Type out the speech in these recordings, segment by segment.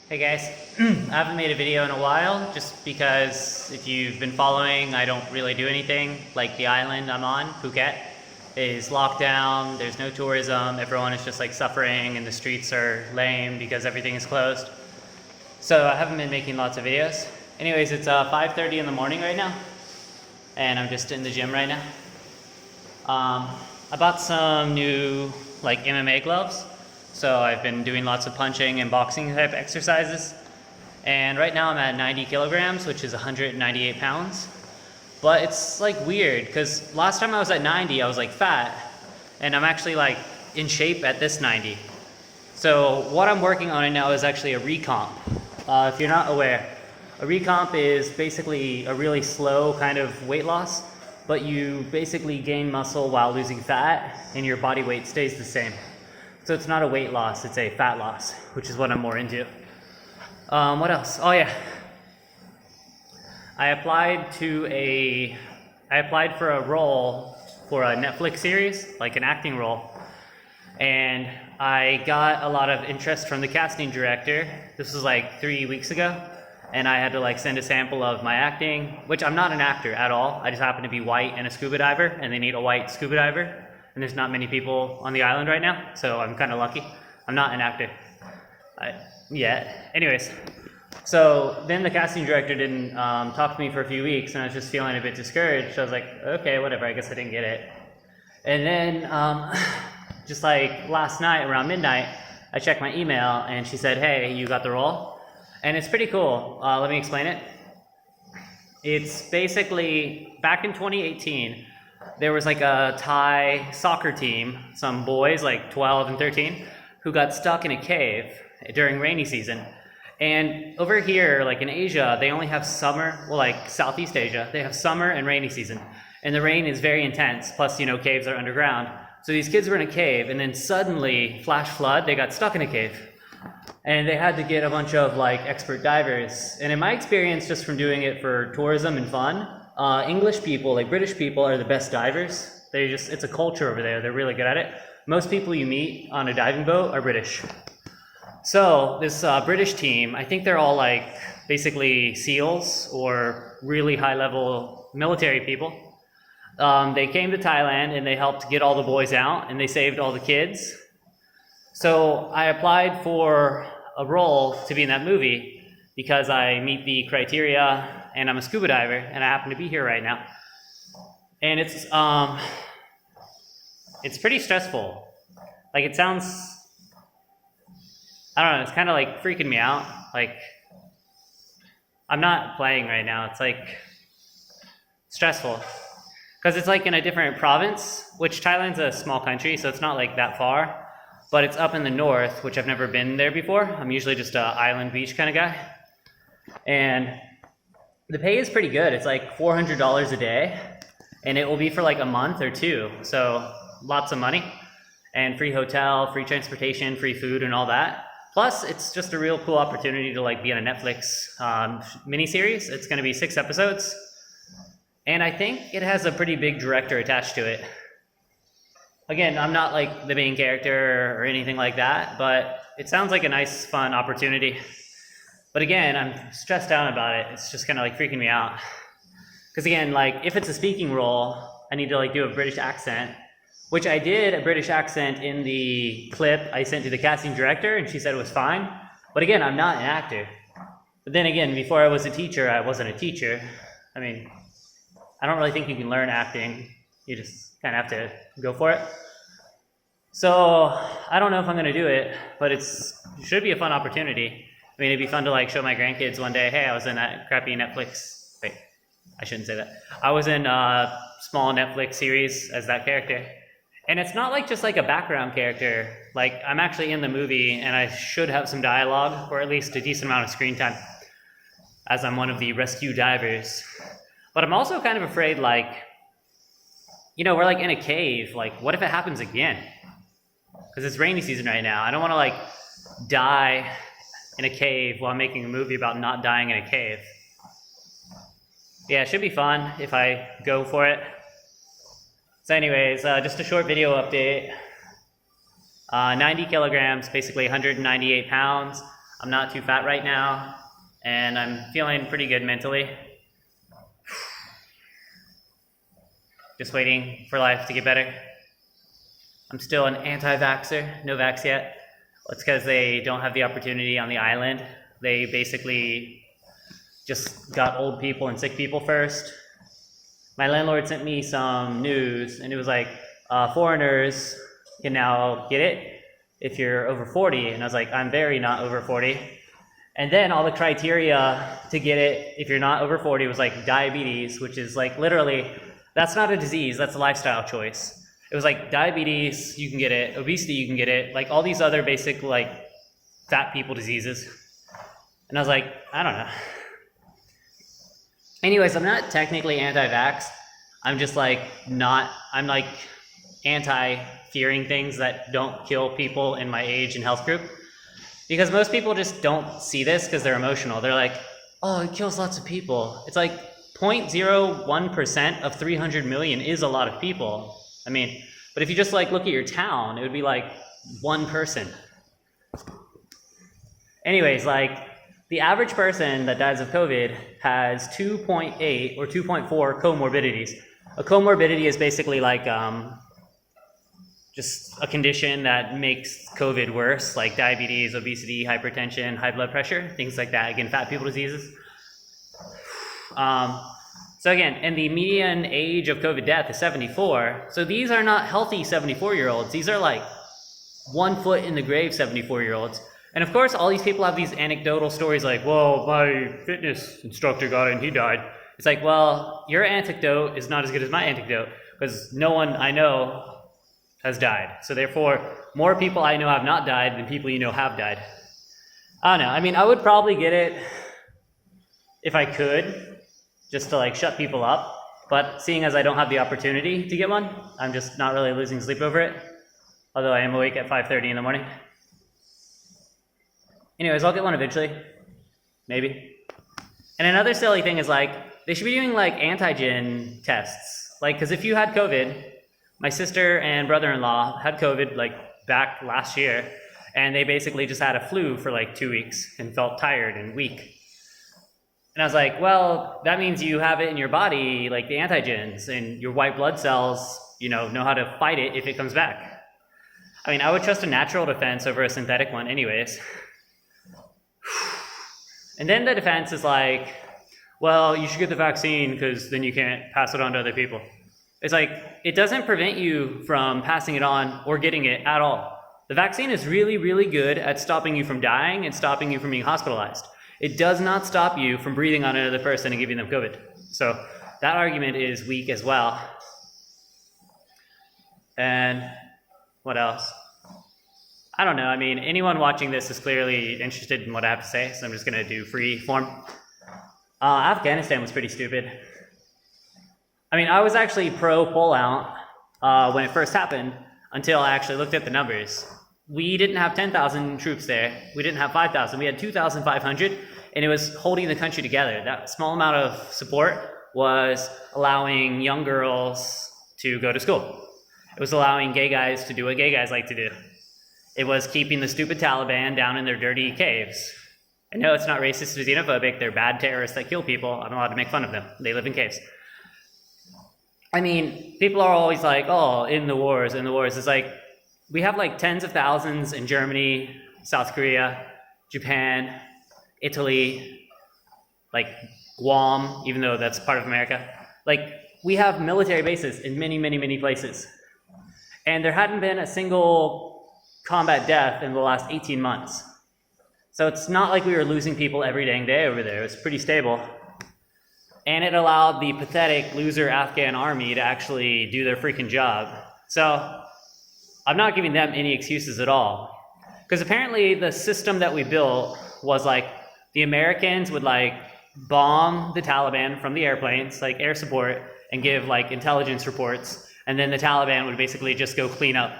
Hey guys, I haven't made a video in a while just because if you've been following, I don't really do anything. Like the island I'm on, Phuket, is locked down, there's no tourism, everyone is just like suffering and the streets are lame because everything is closed. So I haven't been making lots of videos. Anyways, it's 5:30 in the morning right now and I'm just in the gym right now. I bought some new like MMA gloves. So I've been doing lots of punching and boxing type exercises. And right now I'm at 90 kilograms, which is 198 pounds. But it's like weird because last time I was at 90, I was like fat. And I'm actually like in shape at this 90. So what I'm working on right now is actually a recomp. If you're not aware, a recomp is basically a really slow kind of weight loss, but you basically gain muscle while losing fat and your body weight stays the same. So it's not a weight loss, it's a fat loss, which is what I'm more into. What else? Oh yeah. I applied for a role for a Netflix series, like an acting role. And I got a lot of interest from the casting director. This was like 3 weeks ago. And I had to like send a sample of my acting, which I'm not an actor at all. I just happen to be white and a scuba diver, and they need a white scuba diver. And there's not many people on the island right now, so I'm kind of lucky. I'm not an actor yet. Anyways, so then the casting director didn't talk to me for a few weeks, and I was just feeling a bit discouraged. So I was like, okay, whatever, I guess I didn't get it. And then just like last night around midnight, I checked my email, and she said, hey, you got the role? And it's pretty cool. Let me explain it. It's basically, back in 2018, there was like a Thai soccer team, some boys like 12 and 13, who got stuck in a cave during rainy season. And over here, like in Asia, they only have summer, well, like Southeast Asia, they have summer and rainy season. And the rain is very intense, plus, caves are underground. So these kids were in a cave, and then suddenly, flash flood, they got stuck in a cave. And they had to get a bunch of like expert divers. And in my experience, just from doing it for tourism and fun, English people, like British people, are the best divers. It's a culture over there. They're really good at it. Most people you meet on a diving boat are British. So this British team, I think they're all like basically SEALs or really high level military people. They came to Thailand and they helped get all the boys out and they saved all the kids. So I applied for a role to be in that movie because I meet the criteria and I'm a scuba diver and I happen to be here right now. And it's pretty stressful. Like it sounds, I don't know, it's kind of like freaking me out. Like I'm not playing right now. It's like stressful because it's like in a different province, which Thailand's a small country, so it's not like that far. But it's up in the north, which I've never been there before. I'm usually just an island beach kind of guy. And the pay is pretty good. It's like $400 a day, and it will be for like a month or two. So lots of money, and free hotel, free transportation, free food, and all that. Plus, it's just a real cool opportunity to like be on a Netflix miniseries. It's going to be 6 episodes, and I think it has a pretty big director attached to it. Again, I'm not like the main character or anything like that, but it sounds like a nice, fun opportunity. But again, I'm stressed out about it. It's just kind of like freaking me out. Because again, like if it's a speaking role, I need to like do a British accent, which I did a British accent in the clip I sent to the casting director, and she said it was fine. But again, I'm not an actor. But then again, before I was a teacher, I wasn't a teacher. I mean, I don't really think you can learn acting. You just kind of have to go for it. So I don't know if I'm going to do it, but it should be a fun opportunity. I mean, it'd be fun to like show my grandkids one day, hey, I was in that crappy Netflix, wait, I shouldn't say that. I was in a small Netflix series as that character. And it's not like just like a background character. Like I'm actually in the movie and I should have some dialogue or at least a decent amount of screen time as I'm one of the rescue divers. But I'm also kind of afraid like, we're like in a cave. Like what if it happens again? Because it's rainy season right now. I don't want to like die in a cave while making a movie about not dying in a cave. Yeah, it should be fun if I go for it. So anyways, just a short video update. 90 kilograms, basically 198 pounds. I'm not too fat right now, and I'm feeling pretty good mentally. Just waiting for life to get better. I'm still an anti-vaxxer, no vax yet. It's because they don't have the opportunity on the island. They basically just got old people and sick people first. My landlord sent me some news, and it was like, foreigners can now get it if you're over 40. And I was like, I'm very not over 40. And then all the criteria to get it if you're not over 40 was like diabetes, which is like literally, that's not a disease, that's a lifestyle choice. It was like diabetes, you can get it, obesity, you can get it, like all these other basic like fat people diseases. And I was like, I don't know. Anyways, I'm not technically anti-vax. I'm just like I'm like anti-fearing things that don't kill people in my age and health group. Because most people just don't see this because they're emotional. They're like, oh, it kills lots of people. It's like 0.01% of 300 million is a lot of people. I mean, but if you just like look at your town, it would be like one person. Anyways, like the average person that dies of COVID has 2.8 or 2.4 comorbidities. A comorbidity is basically like just a condition that makes COVID worse, like diabetes, obesity, hypertension, high blood pressure, things like that. Again, fat people diseases. So again, and the median age of COVID death is 74. So these are not healthy 74-year-olds. These are like 1 foot in the grave 74-year-olds. And of course, all these people have these anecdotal stories like, well, my fitness instructor got it and he died. It's like, well, your anecdote is not as good as my anecdote because no one I know has died. So therefore, more people I know have not died than people you know have died. I don't know. I mean, I would probably get it if I could, just to like shut people up. But seeing as I don't have the opportunity to get one, I'm just not really losing sleep over it. Although I am awake at 5:30 in the morning. Anyways, I'll get one eventually. Maybe. And another silly thing is like, they should be doing like antigen tests. Like, because if you had COVID, my sister and brother-in-law had COVID like back last year, and they basically just had a flu for like 2 weeks and felt tired and weak. And I was like, well, that means you have it in your body, like the antigens, and your white blood cells, know how to fight it if it comes back. I mean, I would trust a natural defense over a synthetic one anyways. And then the defense is like, well, you should get the vaccine because then you can't pass it on to other people. It's like, it doesn't prevent you from passing it on or getting it at all. The vaccine is really, really good at stopping you from dying and stopping you from being hospitalized. It does not stop you from breathing on another person and giving them COVID. So that argument is weak as well. And what else? I don't know. I mean, anyone watching this is clearly interested in what I have to say, so I'm just going to do free form. Afghanistan was pretty stupid. I mean, I was actually pro pullout when it first happened until I actually looked at the numbers. We didn't have 10,000 troops there. We didn't have 5,000. We had 2,500, and it was holding the country together. That small amount of support was allowing young girls to go to school. It was allowing gay guys to do what gay guys like to do. It was keeping the stupid Taliban down in their dirty caves. I know it's not racist or xenophobic. They're bad terrorists that kill people. I'm allowed to make fun of them. They live in caves. I mean, people are always like, oh, in the wars. It's like, we have like tens of thousands in Germany, South Korea, Japan, Italy, like Guam, even though that's part of America. Like, we have military bases in many, many, many places. And there hadn't been a single combat death in the last 18 months. So it's not like we were losing people every dang day over there. It was pretty stable. And it allowed the pathetic loser Afghan army to actually do their freaking job. So I'm not giving them any excuses at all. Because apparently the system that we built was like, the Americans would like bomb the Taliban from the airplanes, like air support, and give like intelligence reports. And then the Taliban would basically just go clean up.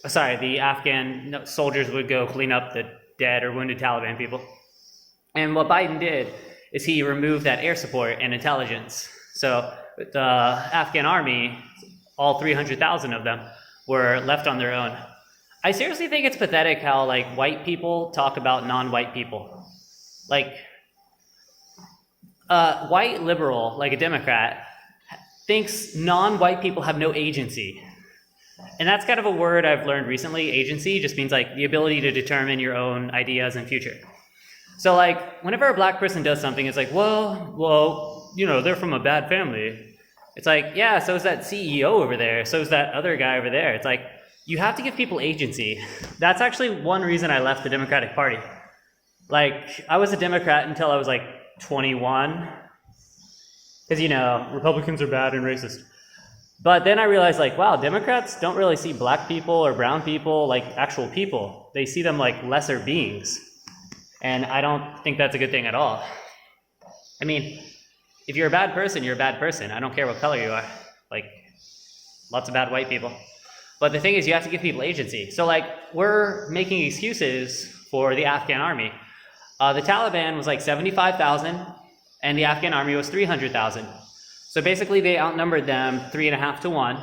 Sorry, the Afghan soldiers would go clean up the dead or wounded Taliban people. And what Biden did is he removed that air support and intelligence. So the Afghan army, all 300,000 of them, were left on their own. I seriously think it's pathetic how like white people talk about non-white people. Like a white liberal, like a Democrat, thinks non-white people have no agency. And that's kind of a word I've learned recently. Agency just means like the ability to determine your own ideas and future. So like whenever a black person does something, it's like, well, you know, they're from a bad family. It's like, yeah, so is that CEO over there. So is that other guy over there. It's like, you have to give people agency. That's actually one reason I left the Democratic Party. Like, I was a Democrat until I was like 21. Because, you know, Republicans are bad and racist. But then I realized, like, wow, Democrats don't really see black people or brown people like actual people. They see them like lesser beings. And I don't think that's a good thing at all. I mean, if you're a bad person, you're a bad person. I don't care what color you are. Like, lots of bad white people. But the thing is, you have to give people agency. So, like, we're making excuses for the Afghan army. The Taliban was like 75,000, and the Afghan army was 300,000. So basically, they outnumbered them 3.5 to 1.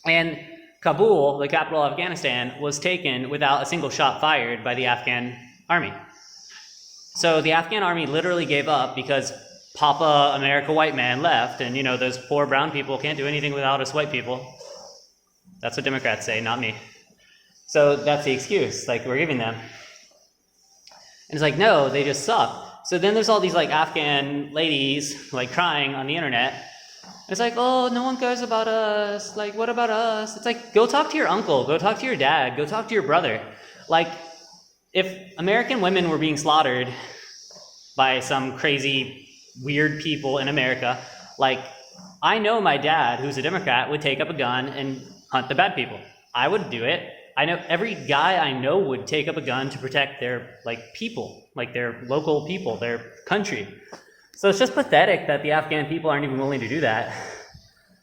And Kabul, the capital of Afghanistan, was taken without a single shot fired by the Afghan army. So the Afghan army literally gave up because Papa America white man left, and, you know, those poor brown people can't do anything without us white people. That's what Democrats say, not me. So that's the excuse, like, we're giving them. And it's like, no, they just suck. So then there's all these, like, Afghan ladies, like, crying on the internet. It's like, oh, no one cares about us. Like, what about us? It's like, go talk to your uncle. Go talk to your dad. Go talk to your brother. Like, if American women were being slaughtered by some crazy, weird people in America, like, I know my dad, who's a Democrat, would take up a gun and hunt the bad people. I would do it. I know every guy I know would take up a gun to protect their, like, people, like their local people, their country. So it's just pathetic that the Afghan people aren't even willing to do that.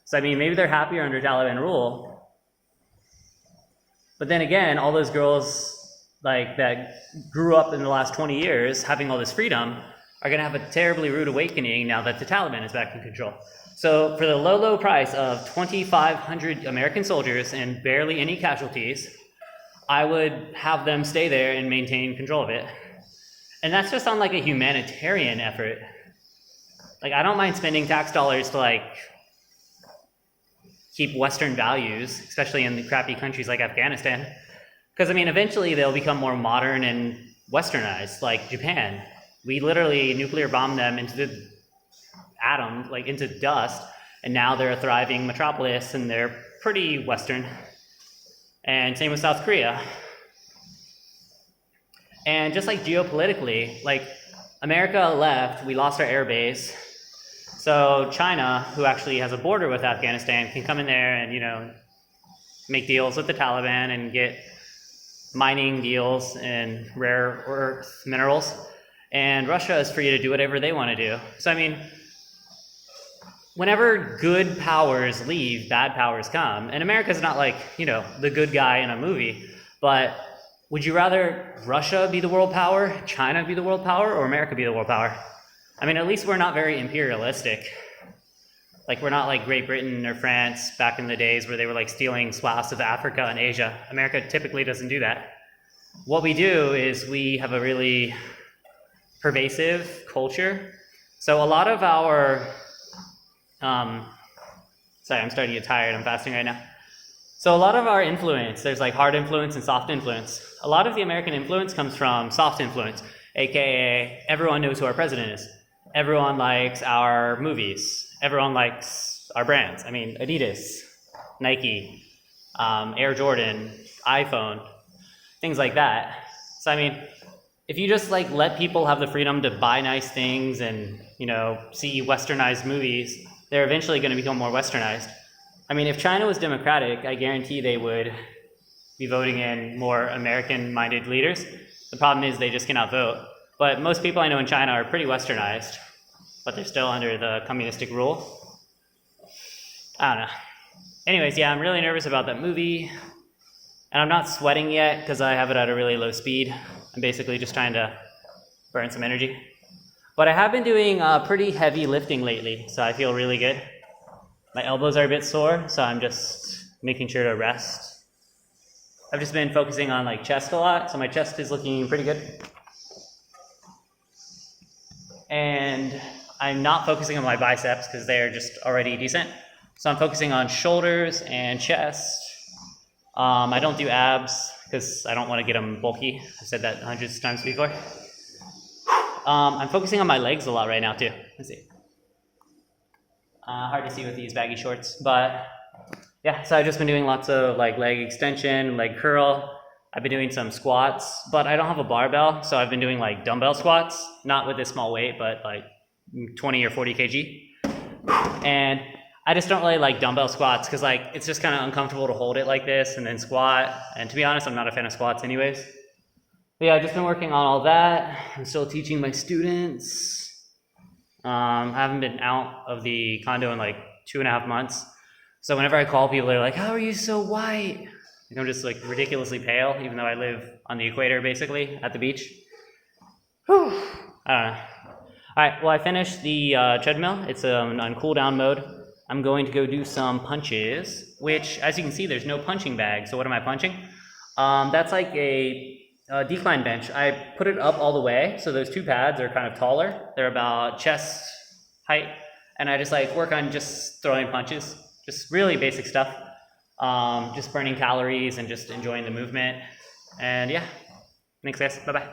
So, I mean, maybe they're happier under Taliban rule. But then again, all those girls, like, that grew up in the last 20 years having all this freedom are going to have a terribly rude awakening now that the Taliban is back in control. So for the low price of 2,500 American soldiers and barely any casualties, I would have them stay there and maintain control of it. And that's just on like a humanitarian effort. Like, I don't mind spending tax dollars to like keep Western values, especially in the crappy countries like Afghanistan. Because, I mean, eventually they'll become more modern and westernized, like Japan. We literally nuclear bombed them into the atom, like into dust, and now they're a thriving metropolis and they're pretty Western. And same with South Korea. And just like geopolitically, like America left, we lost our air base. So China, who actually has a border with Afghanistan, can come in there and, you know, make deals with the Taliban and get mining deals and rare earth minerals. And Russia is free to do whatever they want to do. So, I mean, whenever good powers leave, bad powers come. And America's not like, you know, the good guy in a movie. But would you rather Russia be the world power, China be the world power, or America be the world power? I mean, at least we're not very imperialistic. Like, we're not like Great Britain or France back in the days where they were like stealing swaths of Africa and Asia. America typically doesn't do that. What we do is we have a really pervasive culture. So a lot of our, sorry, I'm starting to get tired, I'm fasting right now. So a lot of our influence, there's like hard influence and soft influence. A lot of the American influence comes from soft influence, aka everyone knows who our president is. Everyone likes our movies. Everyone likes our brands. I mean, Adidas, Nike, Air Jordan, iPhone, things like that. So I mean, if you just like let people have the freedom to buy nice things and, you know, see westernized movies, they're eventually going to become more westernized. I mean, if China was democratic, I guarantee they would be voting in more American-minded leaders. The problem is they just cannot vote. But most people I know in China are pretty westernized, but they're still under the communistic rule. I don't know. Anyways, yeah, I'm really nervous about that movie. And I'm not sweating yet because I have it at a really low speed. I'm basically just trying to burn some energy. But I have been doing pretty heavy lifting lately, so I feel really good. My elbows are a bit sore, so I'm just making sure to rest. I've just been focusing on like chest a lot, so my chest is looking pretty good. And I'm not focusing on my biceps because they're just already decent. So I'm focusing on shoulders and chest. I don't do abs because I don't want to get them bulky. I've said that hundreds of times before. I'm focusing on my legs a lot right now too. Let's see. Hard to see with these baggy shorts, but yeah, so I've just been doing lots of like leg extension, leg curl. I've been doing some squats, but I don't have a barbell, so I've been doing like dumbbell squats, not with this small weight, but like 20 or 40 kg. And I just don't really like dumbbell squats because like it's just kind of uncomfortable to hold it like this and then squat. And to be honest, I'm not a fan of squats anyways. But yeah, I've just been working on all that. I'm still teaching my students. I haven't been out of the condo in like 2.5 months. So whenever I call people, they're like, how are you so white? Like, I'm just like ridiculously pale, even though I live on the equator, basically, at the beach. Whew. I don't know. All right, well, I finished the treadmill. It's on cool down mode. I'm going to go do some punches, which, as you can see, there's no punching bag. So what am I punching? That's like a decline bench. I put it up all the way, so those two pads are kind of taller. They're about chest height, and I just like work on just throwing punches. Just really basic stuff. Just burning calories and just enjoying the movement. And yeah, thanks guys, bye-bye.